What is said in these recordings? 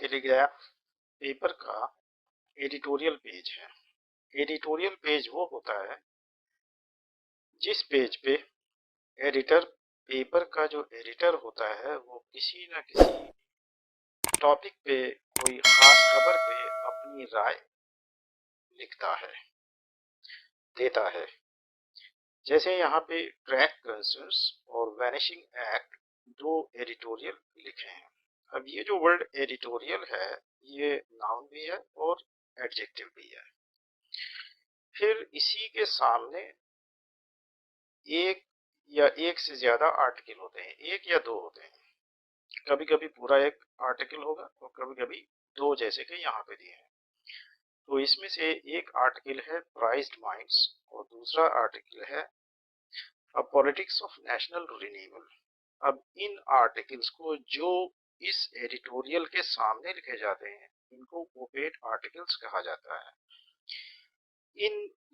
गया पेपर का editorial page है। एडिटोरियल पेज वो होता है जिस पेज पे एडिटर, पेपर का जो एडिटर होता है वो किसी न किसी टॉपिक पे, कोई खास खबर पे अपनी राय लिखता है, देता है। जैसे यहाँ पे ट्रैक कंसर्न्स और वैनिशिंग एक्ट दो एडिटोरियल लिखे हैं। अब ये जो वर्ड एडिटोरियल है ये नाउन भी है और एडजेक्टिव भी है। फिर इसी के सामने एक या एक से ज्यादा आर्टिकल होते हैं, एक या दो होते हैं। कभी कभी पूरा एक आर्टिकल होगा और कभी कभी दो, जैसे कि यहाँ पे दिए हैं। तो इसमें से एक आर्टिकल है प्राइज्ड माइंड्स और दूसरा आर्टिकल है अ पॉलिटिक्स ऑफ नेशनल रिन्यूअल। अब इन आर्टिकल्स को जो इस एडिटोरियल के सामने लिखे जाते हैं इनको ओपेड आर्टिकल्स कहा जाता है।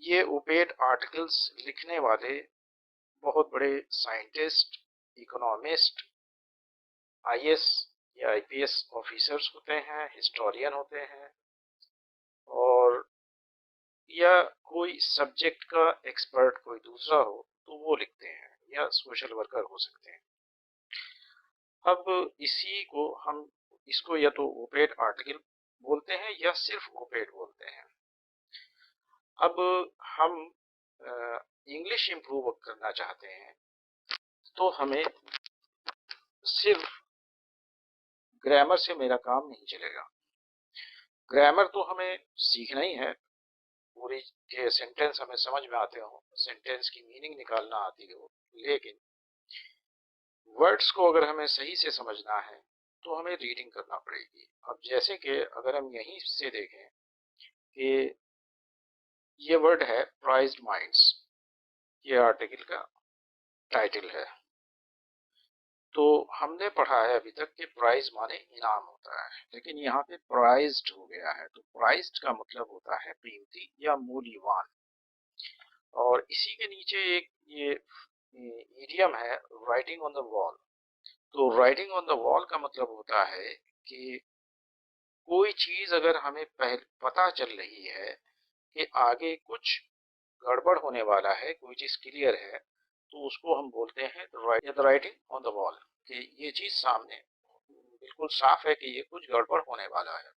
ये ओपेड आर्टिकल्स लिखने वाले बहुत बड़े साइंटिस्ट, इकोनॉमिस्ट, आईएएस या आईपीएस ऑफिसर्स होते हैं, हिस्टोरियन होते हैं, और या कोई सब्जेक्ट का एक्सपर्ट कोई दूसरा हो तो वो लिखते हैं, या सोशल वर्कर हो सकते हैं। अब इसी को हम इसको या तो ओपेड आर्टिकल बोलते हैं या सिर्फ ओपेड बोलते हैं। अब हम इंग्लिश इंप्रूव करना चाहते हैं तो हमें सिर्फ ग्रामर से मेरा काम नहीं चलेगा। ग्रामर तो हमें सीखना ही है, पूरी के सेंटेंस हमें समझ में आते हो, सेंटेंस की मीनिंग निकालना आती हो, लेकिन वर्ड्स को अगर हमें सही से समझना है तो हमें रीडिंग करना पड़ेगी। अब जैसे कि अगर हम यहीं से देखें कि ये वर्ड है प्राइज्ड माइंड्स, ये आर्टिकल का टाइटल है। तो हमने पढ़ा है अभी तक कि प्राइज माने इनाम होता है, लेकिन यहाँ पे प्राइज्ड हो गया है। तो प्राइज्ड का मतलब होता है कीमती या मूल्यवान। और इसी के नीचे एक ये इडियम है राइटिंग ऑन द वॉल। तो राइटिंग ऑन द वॉल का मतलब होता है कि कोई चीज अगर हमें पहले पता चल रही है कि आगे कुछ गड़बड़ होने वाला है, कोई चीज क्लियर है, तो उसको हम बोलते हैं the writing on the wall, कि ये चीज सामने बिल्कुल साफ है कि ये कुछ गड़बड़ होने वाला है।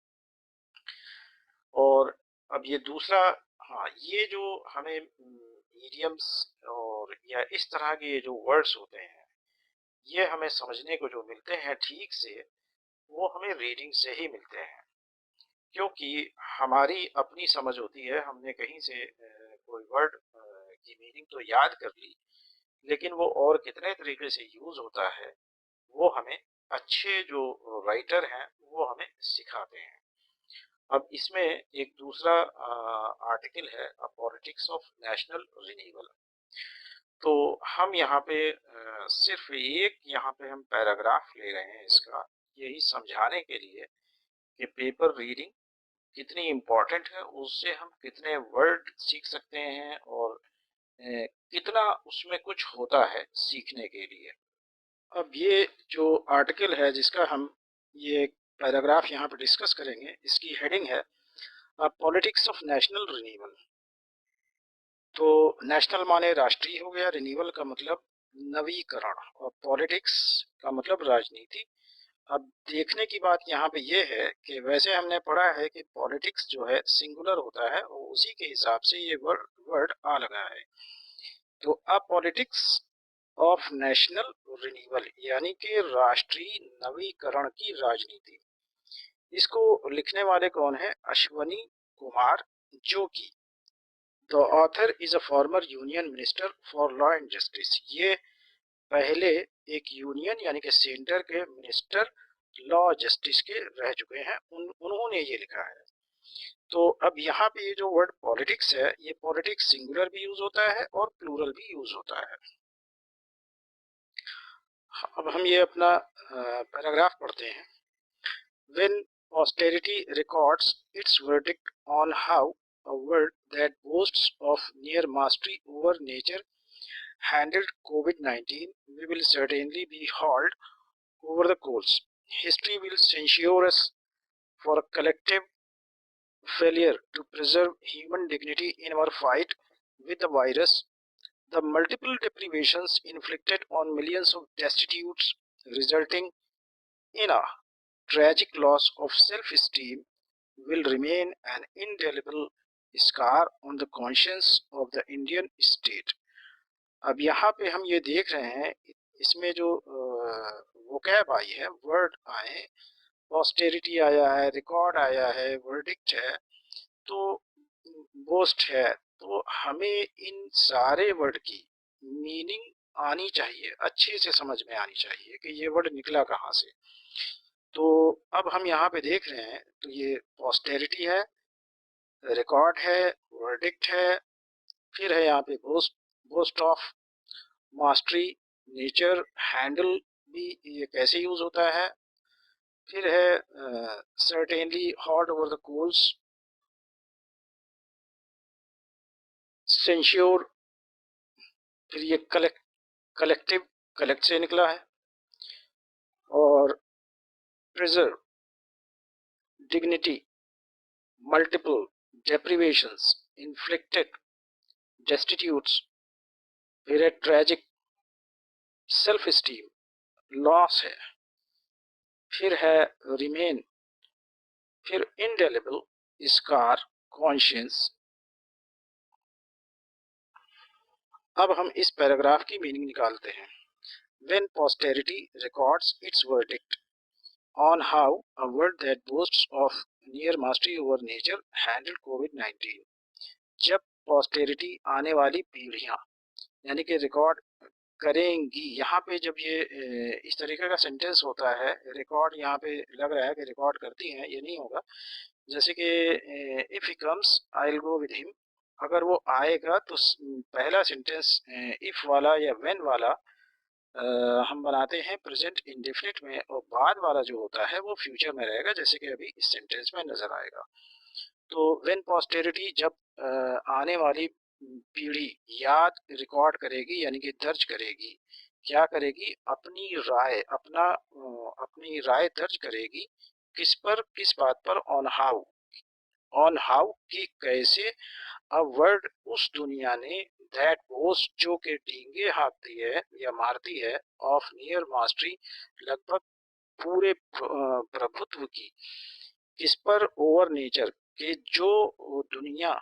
और अब ये दूसरा, हाँ, ये जो हमें मीडियम्स और या इस तरह के जो वर्ड्स होते हैं ये हमें समझने को जो मिलते हैं ठीक से, वो हमें रीडिंग से ही मिलते हैं। क्योंकि हमारी अपनी समझ होती है, हमने कहीं से कोई वर्ड की मीनिंग तो याद कर ली, लेकिन वो और कितने तरीके से यूज होता है वो हमें अच्छे जो राइटर हैं वो हमें सिखाते हैं। अब इसमें एक दूसरा आर्टिकल है अ पॉलिटिक्स ऑफ नेशनल रिन्यूअल। तो हम यहाँ पे सिर्फ एक यहाँ पे हम पैराग्राफ ले रहे हैं इसका, यही समझाने के लिए कि पेपर रीडिंग कितनी इम्पोर्टेंट है, उससे हम कितने वर्ड सीख सकते हैं और कितना उसमें कुछ होता है सीखने के लिए। अब ये जो आर्टिकल है जिसका हम ये पैराग्राफ यहाँ पे डिस्कस करेंगे, इसकी हेडिंग है पॉलिटिक्स ऑफ नेशनल रिन्यूअल। तो नेशनल माने राष्ट्रीय हो गया, रिन्यूअल का मतलब नवीकरण, और पॉलिटिक्स का मतलब राजनीति। अब देखने की बात यहाँ पे ये है कि वैसे हमने पढ़ा है कि पॉलिटिक्स जो है सिंगुलर होता है और उसी के हिसाब से ये वर्ड आ लगा है। तो अ पॉलिटिक्स ऑफ नेशनल रिन्यूअल यानी कि राष्ट्रीय नवीकरण की राजनीति। इसको लिखने वाले कौन है? Ashwani Kumar Jogi. The author is a former union minister for law and justice. ये पहले एक यूनियन यानी कि सेंटर के मिनिस्टर लॉ जस्टिस के रह चुके हैं, उन्होंने ये लिखा है। तो अब यहाँ पे ये जो वर्ड पॉलिटिक्स है, ये पॉलिटिक्स सिंगुलर भी यूज होता है और प्लूरल भी यूज होता है। अब हम ये अपना पैराग्राफ पढ़ते हैं। When posterity records its verdict on how a world that boasts of near mastery over nature handled COVID-19, we will certainly be hauled over the coals. History will censure us for a collective failure to preserve human dignity in our fight with the virus. The multiple deprivations inflicted on millions of destitutes, resulting in a tragic loss of self-esteem, will remain an indelible scar on the conscience of the Indian state. अब यहाँ पे हम ये देख रहे हैं, इसमें जो वोकैब आई है, वर्ड आए, ऑस्टेरिटी आया है, रिकॉर्ड आया है, वर्डिक्ट है, तो बोस्ट है, तो हमें इन सारे वर्ड की मीनिंग आनी चाहिए, अच्छे से समझ में आनी चाहिए कि ये वर्ड निकला कहाँ से। तो अब हम यहाँ पे देख रहे हैं, तो ये ऑस्टेरिटी है, रिकॉर्ड है, वर्डिक्ट है, फिर है यहाँ पे boast, boast of mastery, nature, handle भी ये कैसे यूज होता है, फिर है certainly hauled over the coals, censure, फिर ये कलेक्टिव, कलेक्ट से निकला है, और preserve, dignity, multiple deprivations inflicted, destitutes, फिर है ट्रेजिक, सेल्फ स्टीम, लॉस है, फिर है रिमेन, फिर इंडेलिबल स्कार, कॉन्शियंस। अब हम इस पैराग्राफ की मीनिंग निकालते हैं। When posterity records its verdict on how a world that boasts of near mastery over nature handled COVID-19, जब posterity आने वाली पीढ़ियां यानी कि रिकॉर्ड करेंगी, यहाँ पे जब ये इस तरीके का सेंटेंस होता है, रिकॉर्ड यहाँ पे लग रहा है कि रिकॉर्ड करती हैं, ये नहीं होगा। जैसे कि if he comes I will go with him, अगर वो आएगा तो पहला सेंटेंस इफ वाला या व्हेन वाला हम बनाते हैं प्रेजेंट इंडेफिनिट में, और बाद वाला जो होता है वो फ्यूचर में रहेगा, जैसे कि अभी इस सेंटेंस में नजर आएगा। तो व्हेन पोस्टेरिटी, जब आने वाली पीढ़ी याद, रिकॉर्ड करेगी यानी कि दर्ज करेगी, क्या करेगी, अपनी राय, अपनी राय दर्ज करेगी, किस पर, किस बात पर, ऑन हाउ कि कैसे, अ वर्ड, उस दुनिया ने, दैट बोस्ट, जो के डींगे हाँकती है या मारती है, ऑफ नियर मास्टरी, लगभग पूरे प्रभुत्व की, किस पर, ओवर नेचर, कि जो दुनिया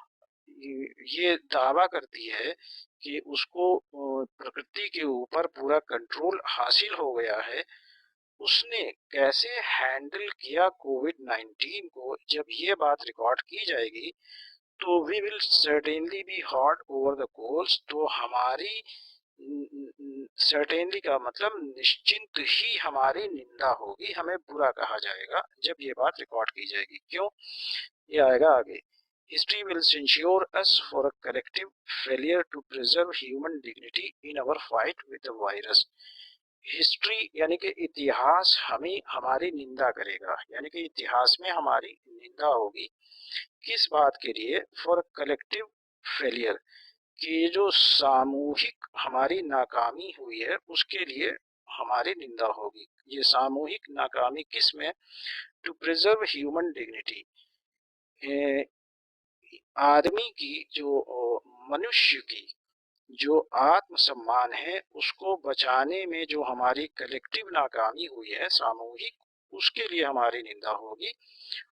ये दावा करती है कि उसको प्रकृति के ऊपर पूरा कंट्रोल हासिल हो गया है, उसने कैसे हैंडल किया कोविड 19 को। जब ये बात रिकॉर्ड की जाएगी तो we will certainly be hauled over the coals, तो हमारी सर्टेनली का मतलब निश्चिंत ही हमारी निंदा होगी, हमें बुरा कहा जाएगा जब ये बात रिकॉर्ड की जाएगी। क्यों, ये आएगा आगे। History will censure us for a collective failure to preserve human dignity in our fight with the virus. History यानी कि इतिहास हमें, हमारी निंदा करेगा, यानी कि इतिहास में हमारी निंदा होगी, किस बात के लिए, फॉर कलेक्टिव फेलियर, कि जो सामूहिक हमारी नाकामी हुई है उसके लिए हमारी निंदा होगी। ये सामूहिक नाकामी किस में, टू प्रिजर्व ह्यूमन डिग्निटी, आदमी की जो मनुष्य की जो आत्मसम्मान है उसको बचाने में जो हमारी कलेक्टिव नाकामी हुई है, सामूहिक, उसके लिए हमारी निंदा होगी।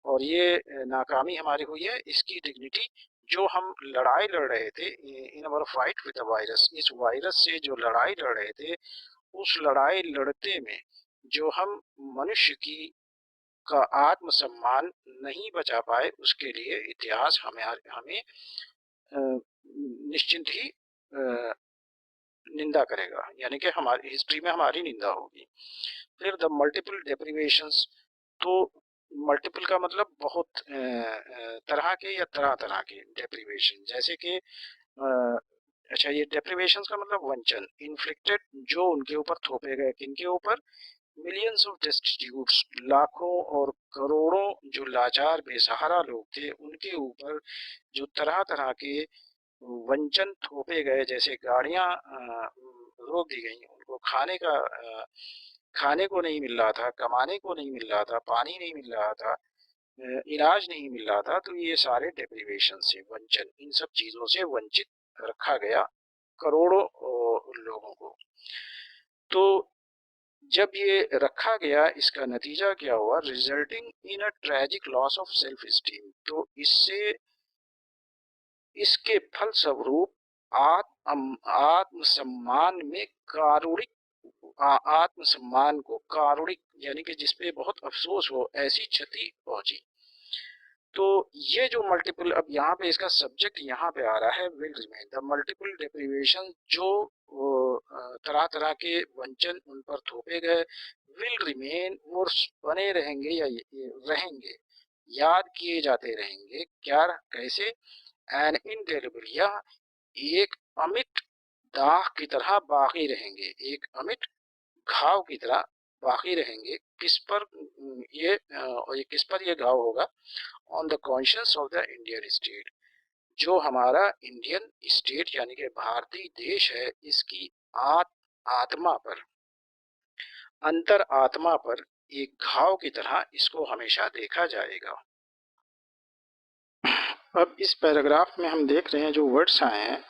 और ये नाकामी हमारी हुई है, इसकी डिग्निटी, जो हम लड़ाई लड़ रहे थे इन our fight with the virus, इस वायरस से जो लड़ाई लड़ रहे थे, उस लड़ाई लड़ते में जो हम मनुष्य की का आत्मसम्मान नहीं बचा पाए, उसके लिए इतिहास हमें हमें निश्चिंत ही निंदा करेगा, यानी कि हमारी हिस्ट्री में हमारी निंदा होगी। फिर द मल्टीपल डेप्रिवेशंस, तो मल्टीपल का मतलब बहुत तरह के या तरह तरह के डेप्रिवेशन, जैसे कि अच्छा, ये डेप्रिवेशंस का मतलब वंचन, इन्फ्लिक्टेड, जो उनके ऊपर थोपे गए, किनके ऊपर, मिलियंस ऑफ डेस्टिट्यूट्स, लाखों और करोड़ों जो लाचार बेसहारा लोग थे उनके ऊपर जो तरह तरह के वंचन थोपे गए, जैसे गाड़ियां रोक दी गई, उनको खाने को नहीं मिल रहा था, कमाने को नहीं मिल रहा था, पानी नहीं मिल रहा था, इलाज नहीं मिल रहा था, तो ये सारे डेप्रिवेशन से, वंचन, इन सब चीजों से वंचित रखा गया करोड़ों लोगों को। तो जब ये रखा गया, इसका नतीजा क्या हुआ? Resulting in a tragic loss of self esteem. तो इससे, इसके फलस्वरूप आत्मसम्मान में कारुणिक, आत्मसम्मान को कारुणिक यानी कि जिसपे बहुत अफसोस हो, ऐसी क्षति पहुंची। तो ये जो मल्टीपल, अब यहाँ पे इसका सब्जेक्ट यहाँ पे आ रहा है, will remain the multiple deprivation, जो तरह तरह के वंचन उन पर थोपे गए, विल रिमेन, वो बने रहेंगे या रहेंगे, याद किए जाते रहेंगे। क्या, कैसे? एन इनडेलिबल, यह एक अमिट दाग की तरह बाकी रहेंगे, एक अमिट घाव की तरह बाकी रहेंगे। किस पर ये किस पर ये घाव होगा? On the conscious of the Indian state, जो हमारा इंडियन स्टेट यानी कि भारतीय देश है, इसकी आत्मा पर, अंतर आत्मा पर एक घाव की तरह इसको हमेशा देखा जाएगा। अब इस पैराग्राफ में हम देख रहे हैं जो वर्ड्स आए हैं,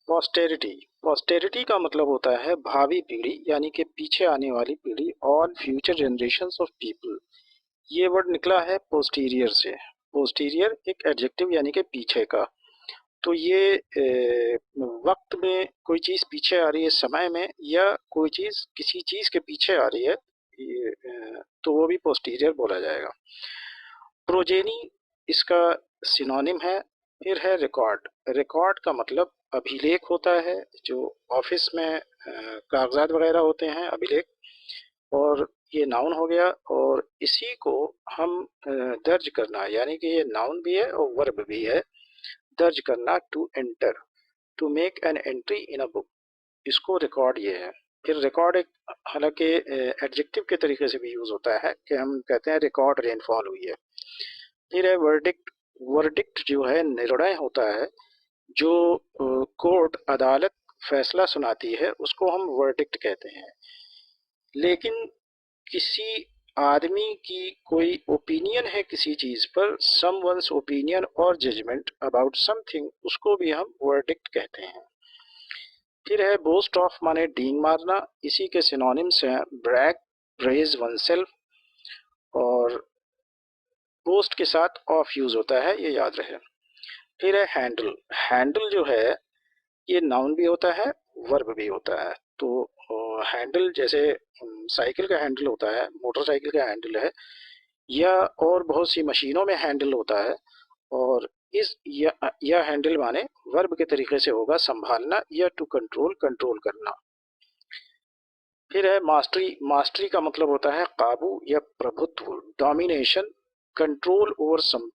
पोस्टेरिटी। पोस्टेरिटी का मतलब होता है भावी पीढ़ी, यानी कि पीछे आने वाली पीढ़ी, all future generations of people. ये वर्ड निकला है पोस्टीरियर से। पोस्टीरियर एक एडजेक्टिव यानी कि पीछे का। तो ये वक्त में कोई चीज पीछे आ रही है, समय में, या कोई चीज किसी चीज के पीछे आ रही है, ये तो वो भी पोस्टीरियर बोला जाएगा। प्रोजेनी इसका सिनोनिम है। फिर है रिकॉर्ड। रिकॉर्ड का मतलब अभिलेख होता है, जो ऑफिस में कागजात वगैरह होते हैं, अभिलेख। और ये नाउन हो गया, और इसी को हम दर्ज करना, यानी कि ये नाउन भी है और वर्ब भी है। दर्ज करना, to enter, to make an entry in a book, इसको रिकॉर्ड ये है। फिर रिकॉर्ड एक, हालांकि एडजेक्टिव के तरीके से भी यूज होता है, कि हम कहते हैं रिकॉर्ड रेनफॉल हुई है। फिर है वर्डिक्ट। वर्डिक्ट जो है निर्णय होता है, जो कोर्ट, अदालत फैसला सुनाती है, उसको हम वर्डिक्ट कहते हैं। लेकिन किसी आदमी की कोई ओपिनियन है किसी चीज पर, समवंस ओपिनियन और जजमेंट अबाउट समथिंग, उसको भी हम वर्डिक्ट कहते हैं। फिर है बोस्ट ऑफ, माने डींग मारना। इसी के सिनोनिम्स हैं ब्रैग, प्रेज वनसेल्फ, और बोस्ट के साथ ऑफ यूज होता है, ये याद रहे। फिर है हैंडल। हैंडल जो है ये नाउन भी होता है, वर्ब भी होता है। तो हैंडल जैसे साइकिल का हैंडल होता है, मोटरसाइकिल का हैंडल है, या और बहुत सी मशीनों में हैंडल होता है। और इस या हैंडल माने वर्ब के तरीके से होगा संभालना, या टू कंट्रोल, कंट्रोल करना। फिर है मास्टरी। मास्टरी का मतलब होता है काबू या प्रभुत्व, डोमिनेशन, कंट्रोल ओवर सम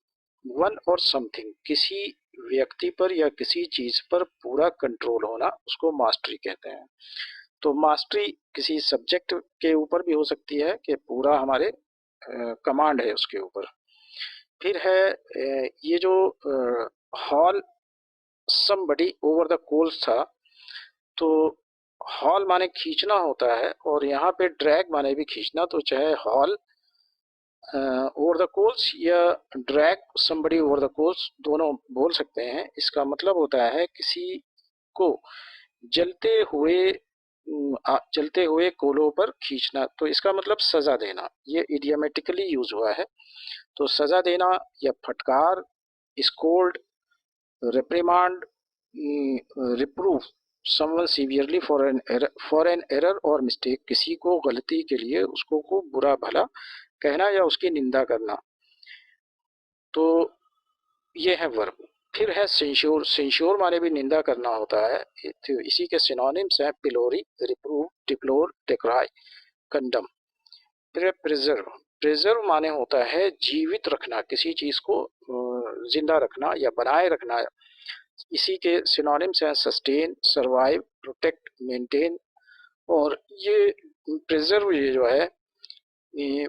वन और समथिंग, किसी व्यक्ति पर या किसी चीज पर पूरा कंट्रोल होना, उसको मास्टरी कहते हैं। तो मास्टरी किसी सब्जेक्ट के ऊपर भी हो सकती है, कि पूरा हमारे कमांड है उसके ऊपर। फिर है ये जो haul somebody over the coals था, तो हॉल माने खींचना होता है, और यहाँ पे ड्रैग माने भी खींचना। तो चाहे हॉल ओवर द कोल्स या drag somebody over the coals, दोनों बोल सकते हैं। इसका मतलब होता है किसी को जलते हुए जलते हुए कोलों पर खींचना। तो इसका मतलब सजा देना, ये इडियमेटिकली यूज हुआ है। तो सजा देना या फटकार, scold, reprimand, reprove someone severely for an error और मिस्टेक, किसी को गलती के लिए उसको को बुरा भला कहना या उसकी निंदा करना। तो ये है वर्ब। फिर है सेंश्योर। सेंश्योर माने भी निंदा करना होता है। तो इसी के सिनोनिम्स हैं पिलोरी, रिप्रूव, डिप्लोर, डिक्राई, कंडम। फिर है प्रिजर्व। प्रिजर्व माने होता है जीवित रखना, किसी चीज को जिंदा रखना या बनाए रखना। इसी के सिनोनिम्स हैं सस्टेन, सरवाइव, प्रोटेक्ट, मेंटेन। और ये प्रिजर्व ये जो है, ये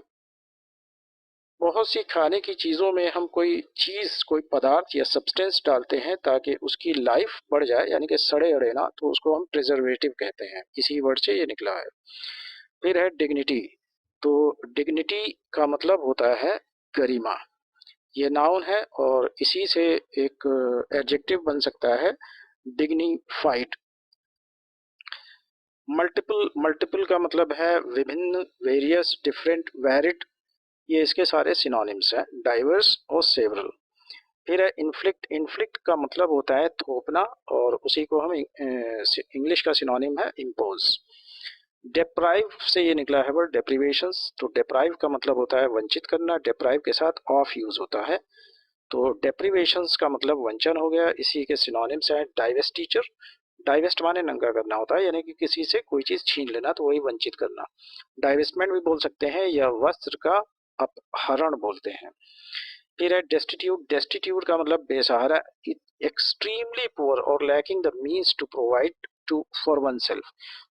बहुत सी खाने की चीज़ों में हम कोई चीज़, कोई पदार्थ या सब्सटेंस डालते हैं ताकि उसकी लाइफ बढ़ जाए, यानी कि सड़े अड़े ना, तो उसको हम प्रिजर्वेटिव कहते हैं। इसी वर्ड से ये निकला है। फिर है डिग्निटी। तो डिग्निटी का मतलब होता है गरिमा, ये नाउन है और इसी से एक एडजेक्टिव बन सकता है डिग्निफाइड। मल्टीपल, मल्टीपल का मतलब है विभिन्न, वेरियस, डिफरेंट, वैरिड, ये इसके सारे सिनोनिम्स हैं। डाइवर्स और सेवरल। फिर है इन्फ्लिक्ट, इन्फ्लिक्ट का मतलब होता है थोपना और उसी को हम इंग्लिश का सिनोनिम है इम्पोज। डेप्राइव से ये निकला है वर्ड डेप्रिवेशंस, तो डेप्राइव का मतलब होता है वंचित करना, डेप्राइव के साथ ऑफ यूज होता है, तो डेप्रिवेशंस का मतलब वंचन हो गया। इसी के सिनोनिम्स है डाइवेस्टीचर, डाइवेस्ट माने नंगा करना होता है, यानी कि किसी से कोई चीज छीन लेना, तो वही वंचित करना। डाइवेस्टमेंट भी बोल सकते हैं या वस्त्र का अपहरण बोलते हैं। फिर है डेस्टिट्यूट, डेस्टिट्यूट का मतलब बेसहारा, एक्सट्रीमली पुअर और lacking the means to provide to for oneself,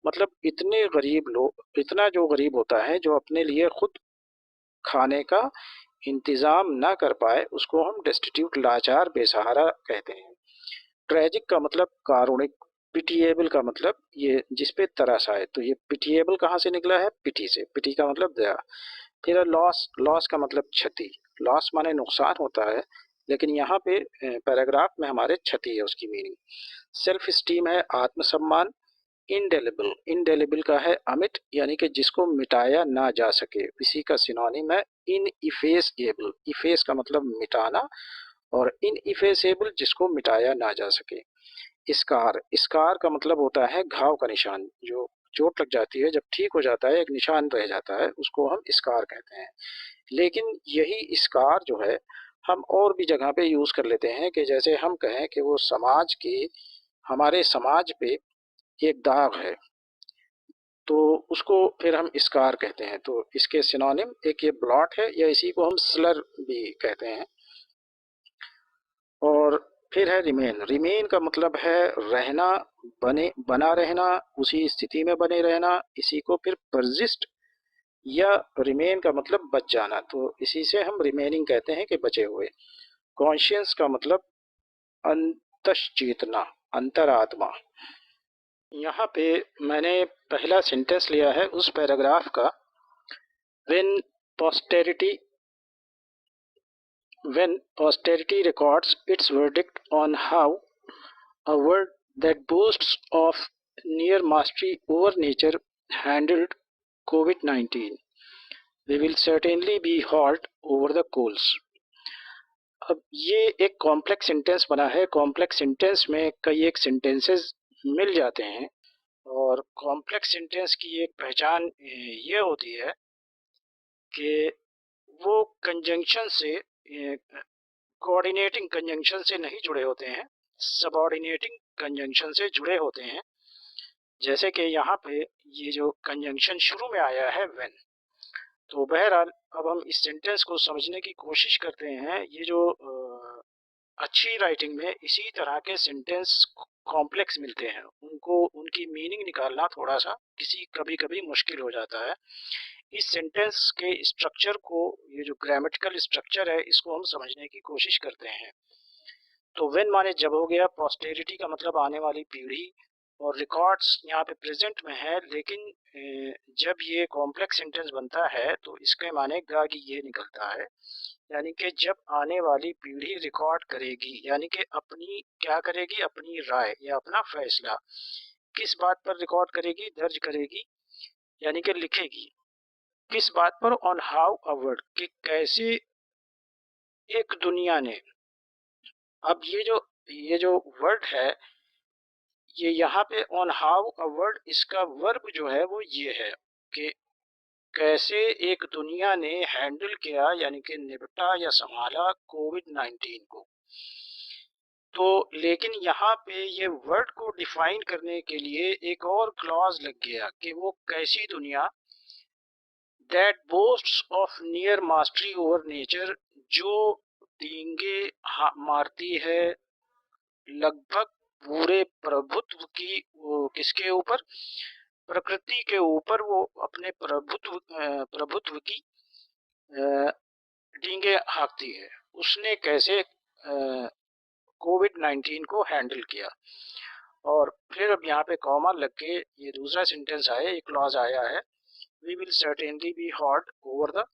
मतलब इतने गरीब लोग, इतना जो गरीब होता है जो अपने लिए खुद खाने का इंतजाम ना कर पाए, उसको हम डेस्टिट्यूट, लाचार, बेसहारा कहते हैं। ट्रेजिक का मतलब कारुणिक, पिटिएबल का मतलब ये जिस पे तरस आए, तो ये पिटिएबल कहाँ से निकला है? पिटी से, पिटी का मतलब दया। फिर लॉस, लॉस का मतलब क्षति, लॉस माने नुकसान होता है, लेकिन यहाँ पे पैराग्राफ में हमारे क्षति है उसकी मीनिंग। सेल्फ स्टीम है आत्मसम्मान। इंडेलिबल, इंडेलिबल का है अमिट, यानी कि जिसको मिटाया ना जा सके, इसी का सिनोनिम है इन इफेसेबल। इफेस का मतलब मिटाना और इन इफेसेबल जिसको मिटाया ना जा सके। स्कार, स्कार का मतलब होता है घाव का निशान, जो चोट लग जाती है जब ठीक हो जाता है एक निशान रह जाता है, उसको हम स्कार कहते हैं। लेकिन यही स्कार जो है हम और भी जगह पे यूज कर लेते हैं, कि जैसे हम कहें कि वो समाज के, हमारे समाज पे एक दाग है, तो उसको फिर हम स्कार कहते हैं। तो इसके सिनोनिम एक ये ब्लॉट है, या इसी को हम स्लर भी कहते हैं। और फिर है रिमेन, रिमेन का मतलब है रहना, बने, बना रहना, उसी स्थिति में बने रहना, इसी को फिर परजिस्ट या रिमेन का मतलब बच जाना, तो इसी से हम रिमेनिंग कहते हैं कि बचे हुए। कॉन्शियंस का मतलब अंतश्चेतना, अंतरात्मा। यहाँ पे मैंने पहला सेंटेंस लिया है उस पैराग्राफ का, when posterity when posterity records its verdict on how a world that boasts of near mastery over nature handled COVID-19, we will certainly be hauled over the coals. अब ये एक कॉम्प्लेक्स सेंटेंस बना है, complex sentence में कई एक sentences मिल जाते हैं, और कॉम्प्लेक्स सेंटेंस की एक पहचान ये होती है कि वो कंजंक्शन से, कोऑर्डिनेटिंग कंजंक्शन से नहीं जुड़े होते हैं, सबऑर्डिनेटिंग कंजंक्शन से जुड़े होते हैं। जैसे कि यहाँ पे ये जो कंजंक्शन शुरू में आया है व्हेन, तो बहरहाल अब हम इस सेंटेंस को समझने की कोशिश करते हैं। ये जो अच्छी राइटिंग में इसी तरह के सेंटेंस कॉम्प्लेक्स मिलते हैं, उनको उनकी मीनिंग निकालना थोड़ा सा किसी कभी कभी मुश्किल हो जाता है। इस सेंटेंस के स्ट्रक्चर को, ये जो ग्रामेटिकल स्ट्रक्चर है, इसको हम समझने की कोशिश करते हैं। तो व्हेन माने जब हो गया, पोस्टेरिटी का मतलब आने वाली पीढ़ी, और रिकॉर्ड्स यहाँ पे प्रेजेंट में है, लेकिन जब ये कॉम्प्लेक्स सेंटेंस बनता है तो इसके माने गा कि ये निकलता है, यानी कि जब आने वाली पीढ़ी रिकॉर्ड करेगी, यानी कि अपनी क्या करेगी, अपनी राय या अपना फैसला किस बात पर रिकॉर्ड करेगी, दर्ज करेगी, यानी कि लिखेगी। किस बात पर? ऑन हाउ अ वर्ड, कि कैसे एक दुनिया ने। अब ये जो वर्ड है, ये यहाँ पे ऑन हाउ अ वर्ड, इसका वर्ब जो है वो ये है कि कैसे एक दुनिया ने हैंडल किया, यानी कि निपटा या संभाला कोविड-19 को। तो लेकिन यहाँ पे ये वर्ड को डिफाइन करने के लिए एक और क्लॉज लग गया कि वो कैसी दुनिया, that बोस्ट्स of near mastery over nature, जो डींगे मारती है लगभग पूरे प्रभुत्व की, वो किसके ऊपर? प्रकृति के ऊपर वो अपने प्रभुत्व की डींगे हाँकती है। उसने कैसे कोविड-19 को हैंडल किया। और फिर अब यहाँ पे कॉमा लग के ये दूसरा सेंटेंस आया, एक क्लॉज आया है, we will certainly be hauled over the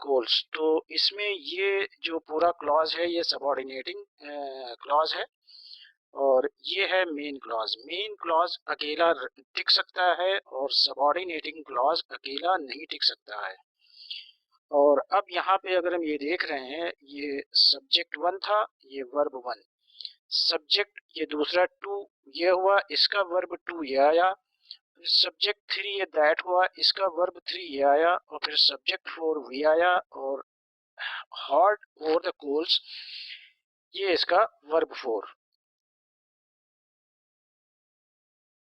coals. तो इसमें ये जो पूरा क्लॉज है ये सबऑर्डिनेटिंग क्लॉज है, और ये है मेन क्लॉज। मेन क्लॉज अकेला टिक सकता है और सबऑर्डिनेटिंग क्लॉज अकेला नहीं टिक सकता है। और अब यहाँ पे अगर हम ये देख रहे हैं, ये सब्जेक्ट 1 था, ये वर्ब 1, सब्जेक्ट ये दूसरा 2 ये हुआ, इसका वर्ब 2 ये आया, सब्जेक्ट 3 ये दैट हुआ, इसका वर्ब 3 ये आया, और फिर सब्जेक्ट 4 वी आया, और हॉट और द कोल्स ये इसका वर्ब 4।